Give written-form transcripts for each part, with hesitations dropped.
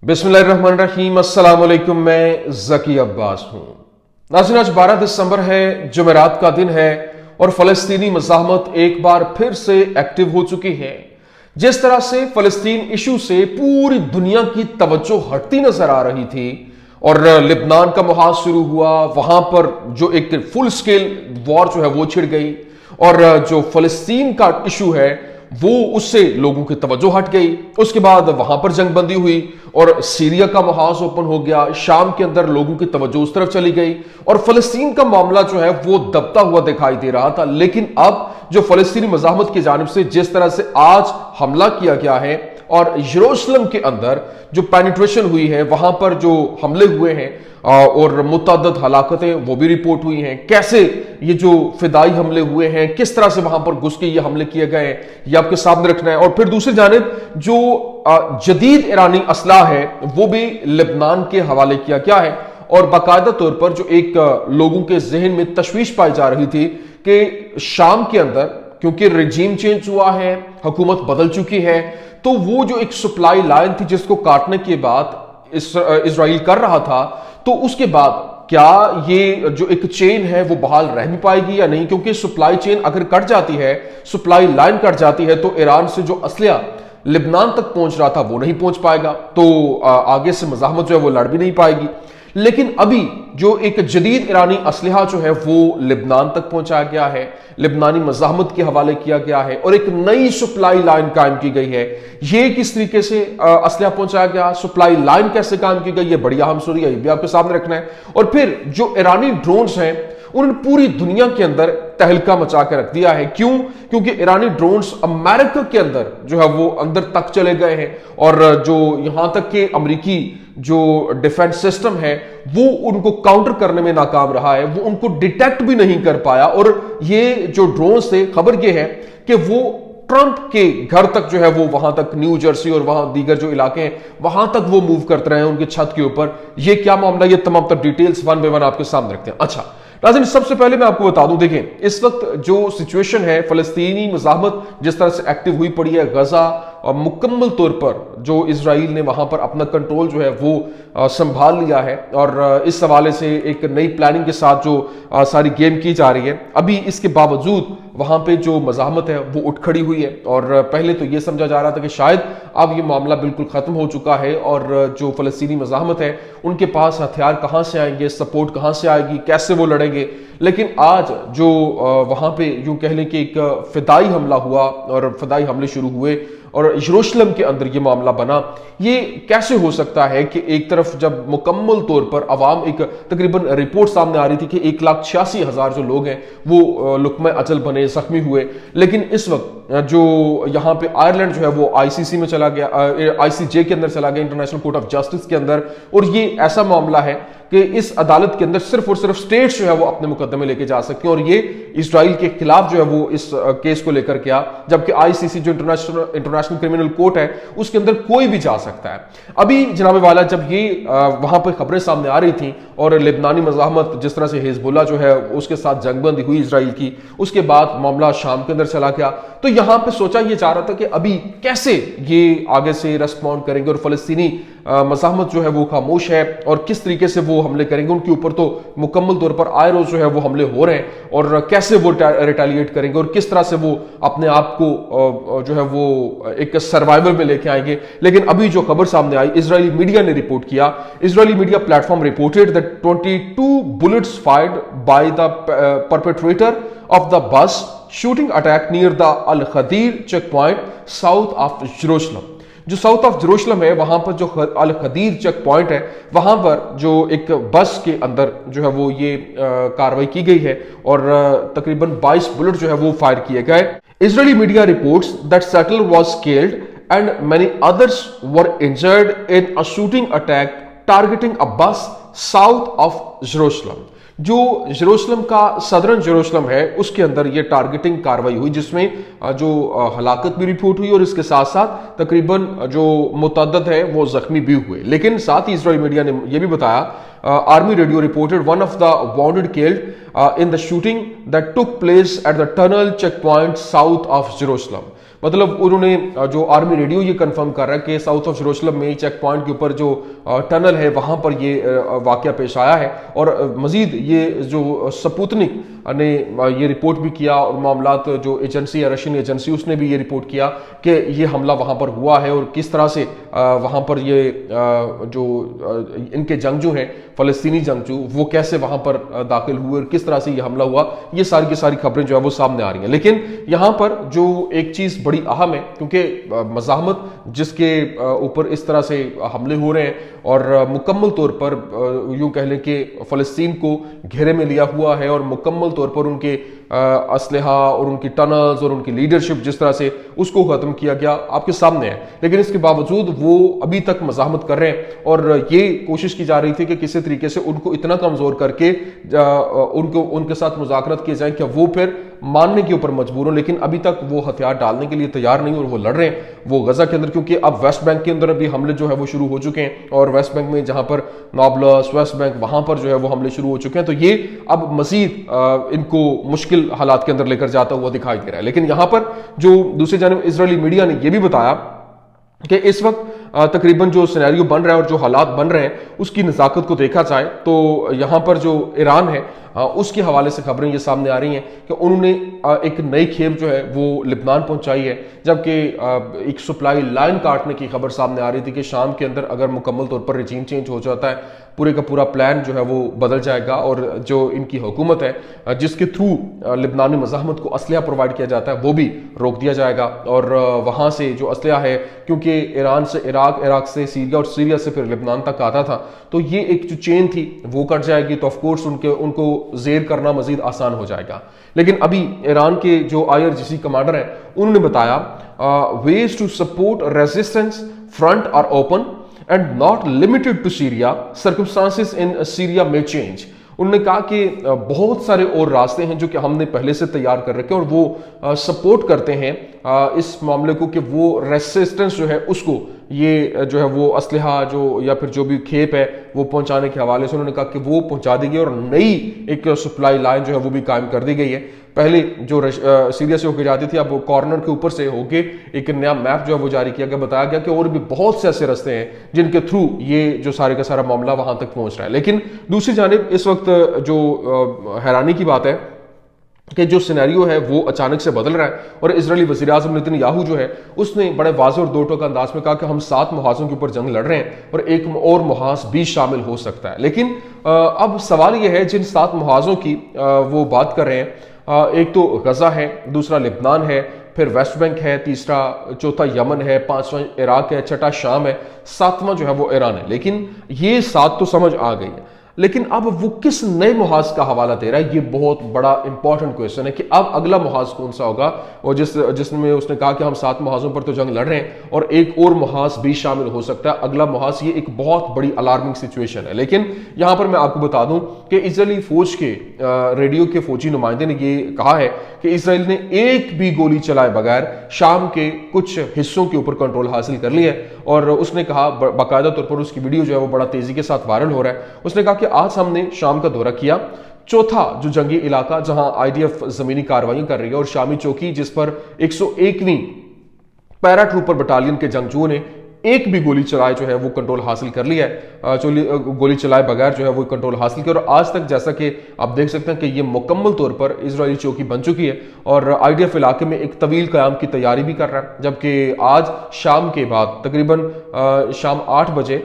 बिस्मिल्लाहिर्रहमानिर्रहीम, अस्सलाम वालेकुम। मैं ज़की अब्बास हूँ। नाज़रीन, आज 12 दिसंबर है, जुमेरात का दिन है और फ़लस्तीनी मज़ाहमत एक बार फिर से एक्टिव हो चुकी है। जिस तरह से फ़लस्तीन इशू से पूरी दुनिया की तवज्जो हटती नजर आ रही थी और लिबनान का मुहाज शुरू हुआ, वहां पर जो एक फुल स्केल वॉर जो है वो छिड़ गई और जो फ़लस्तीन का इशू है वो उससे लोगों की तवज्जो हट गई। उसके बाद वहां पर जंगबंदी हुई और सीरिया का मुहाज ओपन हो गया, शाम के अंदर लोगों की तवज्जो उस तरफ चली गई और फलस्तीन का मामला जो है वो दबता हुआ दिखाई दे रहा था। लेकिन अब जो फलस्तीनी मज़ाहमत की जानिब से जिस तरह से आज हमला किया गया है और यरूशलेम के अंदर जो पेनिट्रेशन हुई है, वहां पर जो हमले हुए हैं और मुतअद्दिद हलाकतें वो भी रिपोर्ट हुई हैं, कैसे ये जो फिदाई हमले हुए हैं, किस तरह से वहां पर घुस के ये हमले किए गए हैं, ये आपके सामने रखना है। और फिर दूसरी जानिब जो जदीद ईरानी असलाह है वो भी लिबनान के हवाले किया गया है और बाकायदा तौर पर जो एक लोगों के जहन में तशवीश पाई जा रही थी कि शाम के अंदर क्योंकि रजीम चेंज हुआ है, हुकूमत बदल चुकी है, तो वो जो एक सप्लाई लाइन थी जिसको काटने के बाद इजराइल कर रहा था, तो उसके बाद क्या ये जो एक चेन है वो बहाल रह भी पाएगी या नहीं, क्योंकि सप्लाई चेन अगर कट जाती है, सप्लाई लाइन कट जाती है, तो ईरान से जो असलिया लिबनान तक पहुंच रहा था वो नहीं पहुंच पाएगा, तो आगे से मज़ाहमत जो है वो लड़ भी नहीं पाएगी। लेकिन अभी जो एक जदीद ईरानी असलहा जो है वो लिबनान तक पहुंचाया गया है, लिबनानी मज़ाहमत के हवाले किया गया है और एक नई सप्लाई लाइन कायम की गई है। ये किस तरीके से असलहा पहुंचाया गया, सप्लाई लाइन कैसे कायम की गई, ये बड़ी अहम सूरी है, ये भी आपके सामने रखना है। और फिर जो ईरानी ड्रोन्स हैं उन्होंने पूरी दुनिया के अंदर तहलका मचा कर रख दिया है। क्यों? क्योंकि ईरानी ड्रोन्स अमेरिका के अंदर जो है वो अंदर तक चले गए हैं और जो यहां तक के अमेरिकी जो डिफेंस सिस्टम है वो उनको काउंटर करने में नाकाम रहा है, वो उनको डिटेक्ट भी नहीं कर पाया। और ये जो ड्रोन्स थे, खबर ये है कि वो ट्रंप के घर तक जो है वो वहां तक न्यू जर्सी और वहां दीगर जो इलाके हैं वहां तक वो मूव करते रहे उनके छत के ऊपर। ये क्या मामला, ये तमाम तर डिटेल्स वन बाय वन आपके सामने रखते हैं। अच्छा नाज़रीन, सबसे पहले मैं आपको बता दूं, देखें इस वक्त जो सिचुएशन है, फलस्तीनी मज़ाहमत जिस तरह से एक्टिव हुई पड़ी है गजा और मुकम्मल तौर पर जो इजराइल ने वहां पर अपना कंट्रोल जो है वो संभाल लिया है और इस हवाले से एक नई प्लानिंग के साथ जो सारी गेम की जा रही है। अभी इसके बावजूद वहां पे जो मज़ाहमत है वो उठ खड़ी हुई है और पहले तो ये समझा जा रहा था कि शायद अब ये मामला बिल्कुल खत्म हो चुका है और जो फलस्तीनी मज़ाहमत है उनके पास हथियार कहां से आएंगे, सपोर्ट कहां से आएगी, कैसे वो लड़ेंगे। लेकिन आज जो वहां पे यूं कह लें कि एक फिदाई हमला हुआ और फिदाई हमले शुरू हुए और यरूशलेम के अंदर ये मामला बना। ये कैसे हो सकता है कि एक तरफ जब मुकम्मल तौर पर अवाम, एक तकरीबन रिपोर्ट सामने आ रही थी कि 1,86,000 जो लोग हैं वो लुकमा अजल बने, जख्मी हुए, लेकिन इस वक्त जो यहाँ पे आयरलैंड जो है वो आईसीसी में चला गया, आईसीजे के अंदर चला गया, इंटरनेशनल कोर्ट ऑफ जस्टिस के अंदर। और ये ऐसा मामला है कि इस अदालत के अंदर सिर्फ और सिर्फ स्टेट्स जो है वो अपने मुकदमे लेके जा सकते हैं और ये इजराइल के खिलाफ जो है वो इस केस को लेकर के आ, जबकि आईसीसी जो इंटरनेशनल क्रिमिनल कोर्ट है उसके अंदर कोई भी जा सकता है। अभी जनाब वाला जब ये वहां पर खबरें सामने आ रही थी और लिबनानी मज़ाहमत जिस तरह से हिजबुल्लाह जो है उसके साथ जंगबंदी हुई इजराइल की, उसके बाद मामला शाम के अंदर चला गया, तो यहां पे सोचा ये जा रहा था कि अभी कैसे ये आगे से रेस्पॉन्ड करेंगे और फलस्तीनी मज़ाहमत जो है वो खामोश है और किस तरीके से वो हमले करेंगे। उनके ऊपर तो मुकम्मल तौर पर आए रोज जो है वो हमले हो रहे हैं और कैसे वो रिटेलिएट करेंगे और किस तरह से वो अपने आप को जो है वो एक सर्वाइवल में लेके आएंगे। लेकिन अभी जो खबर सामने आई, इजरायली मीडिया ने रिपोर्ट किया, Israeli media platform reported that 22 bullets fired by the perpetrator of the bus shooting attack near the Al Khader check point south of Jerusalem. जो साउथ ऑफ जेरूशलम है वहां पर जो अल खदीर चेक पॉइंट है वहां पर जो एक बस के अंदर जो है वो ये कार्रवाई की गई है और तकरीबन 22 बुलेट जो है वो फायर किए गए। Israeli media reports that settler was killed and many others were injured in a shooting attack targeting a bus south of Jerusalem. जो जेरूशलम का सदरन जेरूशलम है उसके अंदर ये टारगेटिंग कार्रवाई हुई जिसमें जो हलाकत भी रिपोर्ट हुई और इसके साथ साथ तकरीबन जो मुतअद्दिद है वो जख्मी भी हुए। लेकिन साथ ही इजराइल मीडिया ने यह भी बताया, army radio reported one of the wounded killed in the shooting that took place at the tunnel check point south of Jerusalem. مطلب انہوں نے جو آرمی ریڈیو یہ کنفرم کر رہا ہے کہ ساؤتھ آف یروشلم میں چیک پوائنٹ کے اوپر جو ٹنل ہے وہاں پر یہ واقعہ پیش آیا ہے، اور مزید یہ جو سپوتنک نے یہ رپورٹ بھی کیا، اور معاملات جو ایجنسی ہے رشین ایجنسی اس نے بھی یہ رپورٹ کیا کہ یہ حملہ وہاں پر ہوا ہے، اور کس طرح سے وہاں پر یہ جو ان کے جنگجو ہیں فلسطینی جنگجو وہ کیسے وہاں پر داخل ہوئے اور کس طرح سے یہ حملہ ہوا، یہ ساری کی ساری خبریں جو ہے وہ سامنے آ رہی ہیں۔ لیکن یہاں پر جو ایک چیز بڑی اہم ہے، کیونکہ مزاحمت جس کے اوپر اس طرح سے حملے ہو رہے ہیں اور مکمل طور پر یوں کہہ لیں کہ فلسطین کو گھیرے میں لیا ہوا ہے، اور مکمل طور پر ان کے اسلحہ اور ان کی ٹنلز اور ان کی لیڈرشپ جس طرح سے اس کو ختم کیا گیا آپ کے سامنے ہے، لیکن اس کے باوجود وہ ابھی تک مزاحمت کر رہے ہیں، اور یہ کوشش کی جا رہی تھی کہ کسی طریقے سے ان کو اتنا کمزور کر کے ان کے ساتھ مذاکرات کیے جائیں کہ وہ پھر ماننے کے اوپر مجبور ہوں، لیکن ابھی تک وہ ہتھیار ڈالنے کے لیے تیار نہیں، اور وہ لڑ رہے ہیں وہ غزہ کے اندر، کیونکہ اب ویسٹ بینک کے اندر بھی حملے جو ہے وہ شروع ہو چکے ہیں، اور ویسٹ بینک میں جہاں پر نابلس ویسٹ بینک وہاں پر جو ہے وہ حملے شروع ہو چکے ہیں، تو یہ اب مزید ان کو مشکل حالات کے اندر لے کر جاتا ہوا دکھائی دے رہا ہے۔ لیکن یہاں پر جو دوسری جانب اسرائیلی میڈیا نے یہ بھی بتایا کہ اس وقت تقریباً جو سینیریو بن رہا ہے اور جو حالات بن رہے ہیں اس کی نزاکت کو دیکھا جائے تو یہاں پر جو ایران ہے اس کے حوالے سے خبریں یہ سامنے آ رہی ہیں کہ انہوں نے ایک نئی کھیپ جو ہے وہ لبنان پہنچائی ہے، جبکہ ایک سپلائی لائن کاٹنے کی خبر سامنے آ رہی تھی کہ شام کے اندر اگر مکمل طور پر ریجیم چینج ہو جاتا ہے، پورے کا پورا پلان جو ہے وہ بدل جائے گا، اور جو ان کی حکومت ہے جس کے تھرو لبنانی مزاحمت کو اسلحہ پرووائڈ کیا جاتا ہے وہ بھی روک دیا جائے گا، اور وہاں سے جو اسلحہ ہے کیونکہ ایران سے عراق سے سیریا اور سیریا سے پھر لبنان تک آتا تھا، تو یہ ایک جو چین تھی وہ کٹ جائے گی، تو آف کورس ان کو زیر کرنا مزید آسان ہو جائے گا۔ لیکن ابھی ایران کے جو IRGC کمانڈر ہیں انہوں نے بتایا ways to support resistance front are open and not limited to Syria, circumstances in Syria may change۔ انہوں نے کہا کہ بہت سارے اور راستے ہیں جو کہ ہم نے پہلے سے تیار کر رکھے، اور وہ سپورٹ کرتے ہیں اس معاملے کو کہ وہ ریسسٹنس جو ہے اس کو یہ جو ہے وہ اسلحہ جو یا پھر جو بھی کھیپ ہے وہ پہنچانے کے حوالے سے انہوں نے کہا کہ وہ پہنچا دی گئی، اور نئی ایک سپلائی لائن جو ہے وہ بھی قائم کر دی گئی ہے۔ پہلے جو سیریا سے ہو کے جاتی تھی اب وہ کارنر کے اوپر سے ہو کے ایک نیا میپ جو ہے وہ جاری کیا گیا، بتایا گیا کہ اور بھی بہت سے ایسے راستے ہیں جن کے تھرو یہ جو سارے کا سارا معاملہ وہاں تک پہنچ رہا ہے۔ لیکن دوسری جانب اس وقت جو حیرانی کی بات ہے کہ جو سینیریو ہے وہ اچانک سے بدل رہا ہے، اور اسرائیلی وزیر اعظم نیتن یاہو جو ہے اس نے بڑے واضح اور دو ٹوکا انداز میں کہا کہ ہم 7 محاذوں کے اوپر جنگ لڑ رہے ہیں اور ایک اور محاذ بھی شامل ہو سکتا ہے۔ لیکن اب سوال یہ ہے جن 7 محاذوں کی وہ بات کر رہے ہیں، ایک تو غزہ ہے، دوسرا لبنان ہے، پھر ویسٹ بینک ہے، تیسرا چوتھا یمن ہے، 5واں عراق ہے، چھٹا شام ہے، 7واں جو ہے وہ ایران ہے۔ لیکن یہ 7 تو سمجھ آ گئی ہے، لیکن اب وہ کس نئے محاذ کا حوالہ دے رہا ہے، یہ بہت بڑا امپورٹنٹ کویشچن ہے کہ اب اگلا محاذ کون سا ہوگا، اور جس میں اس نے کہا کہ ہم 7 محاذوں پر تو جنگ لڑ رہے ہیں اور ایک اور محاذ بھی شامل ہو سکتا ہے اگلا محاذ۔ یہ ایک بہت بڑی الارمنگ سچویشن ہے۔ لیکن یہاں پر میں آپ کو بتا دوں کہ اسرائیلی فوج کے ریڈیو کے فوجی نمائندے نے یہ کہا ہے کہ اسرائیل نے ایک بھی گولی چلائے بغیر شام کے کچھ حصوں کے اوپر کنٹرول حاصل کر لی ہے، اور اس نے کہا باقاعدہ طور پر اس کی ویڈیو جو ہے وہ بڑا تیزی کے ساتھ وائرل ہو رہا ہے، اس نے کہا کہ آج ہم نے شام کا دورہ کیا، چوتھا جو جنگی علاقہ جہاں IDF زمینی کارروائیاں کر رہی ہے، اور شامی چوکی جس پر 101ویں پیرا ٹروپر بٹالین کے جنگجوؤں نے ایک بھی گولی چلائے جو ہے وہ کنٹرول حاصل کر لیا ہے، گولی چلائے بغیر جو ہے وہ کنٹرول حاصل کیا، اور آج تک جیسا کہ آپ دیکھ سکتے ہیں کہ یہ مکمل طور پر اسرائیلی چوکی بن چکی ہے، اور IDF علاقے میں ایک طویل قیام کی تیاری بھی کر رہا ہے۔ جبکہ آج شام کے بعد تقریباً شام 8 بجے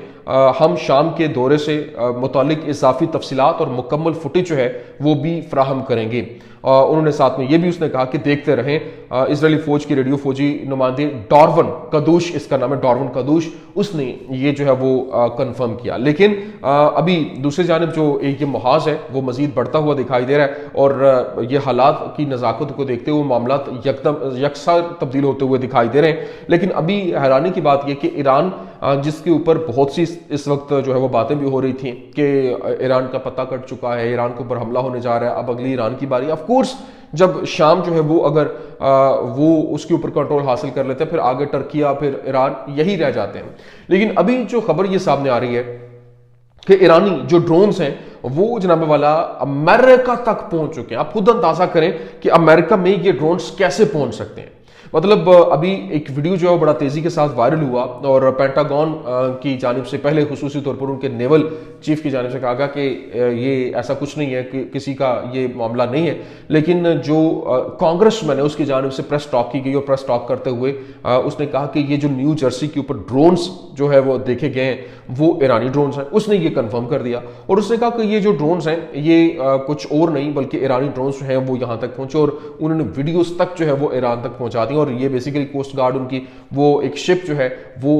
ہم شام کے دورے سے متعلق اضافی تفصیلات اور مکمل فوٹیج جو ہے وہ بھی فراہم کریں گے۔ انہوں نے ساتھ میں یہ بھی اس نے کہا کہ دیکھتے رہیں۔ اسرائیلی فوج کی ریڈیو فوجی نمائندے ڈارون قدوش، اس کا نام ہے ڈارون قدوش، اس نے یہ جو ہے وہ کنفرم کیا۔ لیکن ابھی دوسری جانب جو یہ محاذ ہے وہ مزید بڑھتا ہوا دکھائی دے رہا ہے، اور یہ حالات کی نزاکت کو دیکھتے ہوئے معاملات یکساں تبدیل ہوتے ہوئے دکھائی دے رہے ہیں۔ لیکن ابھی حیرانی کی بات یہ کہ ایران جس کے اوپر بہت سی اس وقت جو ہے وہ باتیں بھی ہو رہی تھیں کہ ایران کا پتہ کٹ چکا ہے، ایران کے اوپر حملہ ہونے جا رہا ہے، اب اگلی ایران کی باری۔ آف کورس جب شام جو ہے وہ اگر وہ اس کے اوپر کنٹرول حاصل کر لیتے ہیں، پھر آگے ٹرکیہ، پھر ایران، یہی رہ جاتے ہیں۔ لیکن ابھی جو خبر یہ سامنے آ رہی ہے کہ ایرانی جو ڈرونز ہیں وہ جناب والا امریکہ تک پہنچ چکے ہیں۔ آپ خود اندازہ کریں کہ امریکہ میں یہ ڈرونز کیسے پہنچ سکتے ہیں۔ मतलब अभी एक वीडियो जो है बड़ा तेजी के साथ वायरल हुआ और पेंटागन की जानिब से पहले खुसूसी तौर पर उनके नेवल चीफ की जानिब से कहा गया कि ये ऐसा कुछ नहीं है कि किसी का ये मामला नहीं है, लेकिन जो कांग्रेसमैन है उसकी जानिब से प्रेस टॉक की गई और प्रेस टॉक करते हुए उसने कहा कि ये जो न्यू जर्सी के ऊपर ड्रोन्स जो है वो देखे गए हैं वो ईरानी ड्रोन्स हैं। उसने ये कंफर्म कर दिया और उसने कहा कि ये जो ड्रोन्स हैं ये कुछ और नहीं बल्कि ईरानी ड्रोन्स हैं वो यहाँ तक पहुंचे और उन्होंने वीडियोस तक जो है वो ईरान तक पहुंचा दी और ये बेसिकली कोस्ट गार्ड उनकी वो एक शिप जो है वो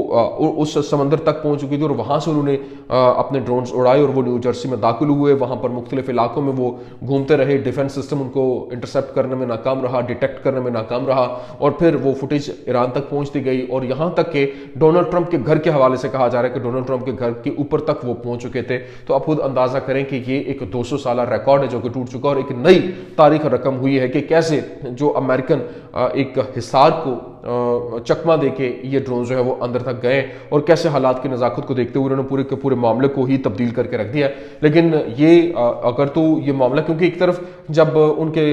उस समंदर तक पहुंच चुकी थी और वहां से उन्होंने अपने ड्रोन्स उड़ाए और वो न्यू जर्सी में दाखिल हुए। वहां पर मुख्तलिफ इलाकों में वो घूमते रहे, डिफेंस सिस्टम उनको इंटरसेप्ट करने में नाकाम रहा, डिटेक्ट करने में नाकाम रहा और फिर वो फुटेज ईरान तक पहुंचती गई और यहां तक कि डोनाल्ड ट्रंप के घर के हवाले से कहा जा रहा है कि डोनाल्ड ट्रंप के घर के ऊपर तक वो पहुंच चुके थे। तो आप खुद अंदाजा करें कि ये एक 200 साल रिकॉर्ड है जो कि टूट चुका और एक नई तारीख रकम हुई है कि कैसे जो अमेरिकन एक हिसार को चकमा देके ये ड्रोन जो है वो अंदर तक गए और कैसे हालात की नज़ाकत को देखते हुए उन्होंने पूरे के पूरे मामले को ही तब्दील करके रख दिया। लेकिन ये अगर तो ये मामला, क्योंकि एक तरफ जब उनके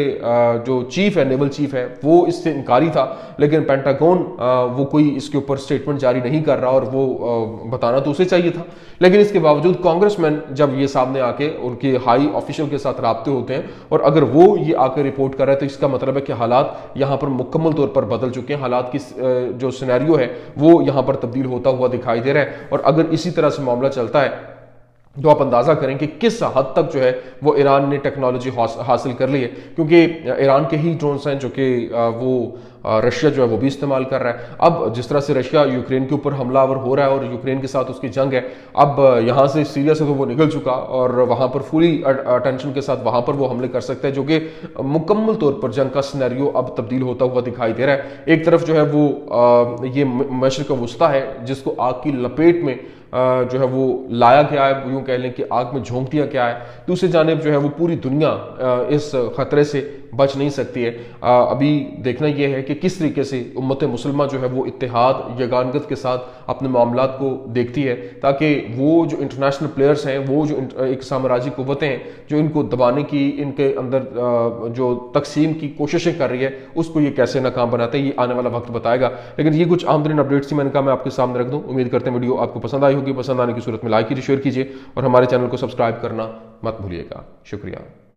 जो चीफ है, नेवल चीफ है, वो इससे इनकारी था, लेकिन पेंटागन वो कोई इसके ऊपर स्टेटमेंट जारी नहीं कर रहा और वो बताना तो उसे चाहिए था। लेकिन इसके बावजूद कांग्रेसमैन जब ये सामने आके उनके हाई ऑफिशियल के साथ राब्ते होते हैं और अगर वो ये आकर रिपोर्ट कर रहे हैं तो इसका मतलब है कि हालात यहाँ पर मुकम्मल तौर पर बदल चुके हैं। हालात की जो सिनेरियो है वो यहाँ पर तब्दील होता हुआ दिखाई दे रहा है और अगर इसी तरह से मामला चलता है तो आप अंदाजा करें कि किस हद तक जो है वो ईरान ने टेक्नोलॉजी हासिल कर ली है, क्योंकि ईरान के ही ड्रोन्स हैं जो कि वो रशिया जो है वो भी इस्तेमाल कर रहा है। अब जिस तरह से रशिया यूक्रेन के ऊपर हमलावर हो रहा है और यूक्रेन के साथ उसकी जंग है, अब यहाँ से सीरिया से तो वो निकल चुका और वहाँ पर फुली अटेंशन के साथ वहाँ पर वो हमले कर सकते हैं, जो कि मुकम्मल तौर पर जंग का सिनेरियो अब तब्दील होता हुआ दिखाई दे रहा है। एक तरफ जो है वो ये मशरिक़ वुस्ता है जिसको आग की लपेट में जो है वो लाया गया है, यूँ कह लें कि आग में झोंक दिया गया है। दूसरी जानिब जो है वो पूरी दुनिया इस खतरे से बच नहीं सकती है। अभी देखना यह है कि किस तरीके से उम्मत मुसलमा जो है वो इत्तेहाद यगानगत के साथ अपने मामलात को देखती है, ताकि वो जो इंटरनेशनल प्लेयर्स हैं, वो जो एक साम्राज्यी कुव्वतें हैं जो इनको दबाने की, इनके अंदर जो तकसीम की कोशिशें कर रही है, उसको ये कैसे नाकाम बनाते हैं ये आने वाला वक्त बताएगा। लेकिन ये कुछ आमतरीन अपडेट्स थी, मैंने कहा मैं आपके सामने रख दूँ। उम्मीद करते हैं वीडियो आपको पसंद आई होगी। पसंद आने की सूरत में लाइक कीजिए, शेयर कीजिए और हमारे चैनल को सब्सक्राइब करना मत भूलिएगा। शुक्रिया।